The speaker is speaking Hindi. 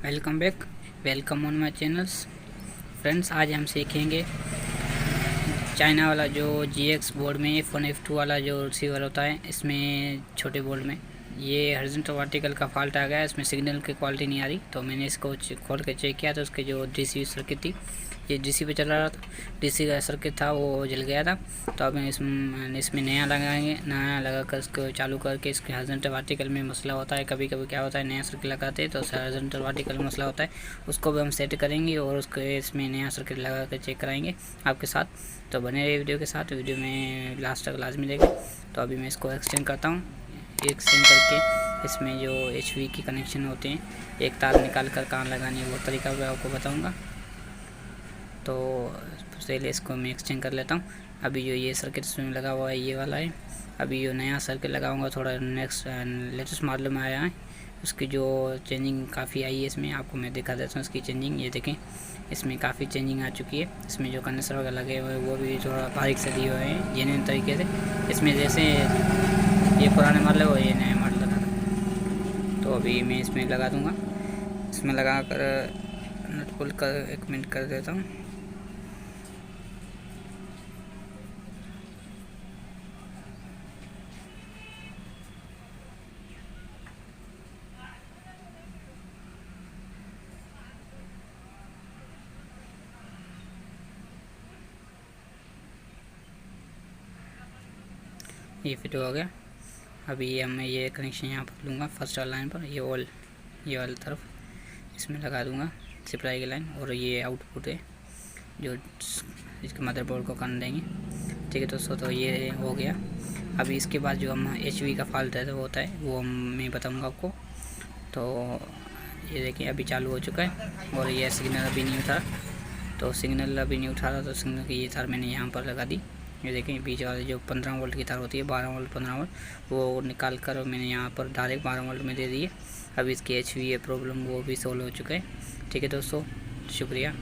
Welcome back. Welcome on my channels. Friends, आज हम सीखेंगे चाइना वाला जो GX बोर्ड में F1 F2 वाला जो रिसीवर होता है, इसमें छोटे बोर्ड में ये हॉरिजॉन्टल वर्टिकल का फॉल्ट आ गया। इसमें सिग्नल की क्वालिटी नहीं आ रही, तो मैंने इसको खोल के चेक किया तो उसके जो DC सर्किट थी, ये DC पे चल रहा था, DC का सर्किट था वो जल गया था। तो अब इसमें नया लगाएंगे। नया लगा कर इसको चालू करके इसके हॉरिजॉन्टल वर्टिकल में मसला होता है। कभी कभी क्या होता है, नया सर्किट लगाते हैं तो हॉरिजॉन्टल वर्टिकल में मसला होता है, उसको भी हम सेट करेंगे और उसको इसमें नया सर्किट लगा कर चेक कराएंगे आपके साथ। तो बने रहिए वीडियो के साथ, वीडियो में लास्ट तक लाजमी देखें। तो अभी मैं इसको एक्सटेंड करता हूँ। एक्सटेंड करके इसमें जो HV की कनेक्शन होते हैं, एक तार निकाल कर कहाँ लगानी है वो तरीका मैं आपको बताऊँगा। तो पहले इसको मैं एक्सटेंड कर लेता हूँ। अभी जो ये सर्किट इसमें लगा हुआ है ये वाला है। अभी जो नया सर्किट लगाऊंगा, थोड़ा लेटेस्ट मॉडल में आया है, उसकी जो चेंजिंग काफ़ी आई है इसमें, आपको मैं दिखा देता हूँ इसकी चेंजिंग। ये देखें, इसमें काफ़ी चेंजिंग आ चुकी है। इसमें जो कंडेंसर वगैरह लगे हुए हैं वो भी थोड़ा बारीक से दिए हुए हैं जेन्युइन तरीके से। इसमें जैसे ये पुराने मॉडल है वो ये नया मॉडल लगा था। तो अभी मैं इसमें लगा दूँगा। इसमें लगा कर नट पुल कर 1 मिनट कर देता हूँ। ये फिट हो गया। अभी मैं ये कनेक्शन यहाँ पर लूँगा फर्स्ट वाला लाइन पर, ये वाली तरफ इसमें लगा दूँगा सप्लाई की लाइन, और ये आउटपुट है जो इसके मदरबोर्ड को करने देंगे। ठीक है दोस्तों, तो ये हो गया। अभी इसके बाद जो हम HV का फॉल्ट है वो होता है, वो मैं बताऊँगा आपको। तो ये देखिए अभी चालू हो चुका है और ये सिग्नल अभी नहीं उठा। तो सिग्नल अभी नहीं उठा रहा, तो सिग्नल की ये तार मैंने यहाँ पर लगा दी। ये देखें, बीच वाले जो 15 वोल्ट की तार होती है, 12 वोल्ट 15 वोल्ट, वो निकाल कर मैंने यहाँ पर डायरेक्ट 12 वोल्ट में दे दी है। अभी इसकी HV प्रॉब्लम वो भी सोल्व हो चुका है। ठीक है दोस्तों, शुक्रिया।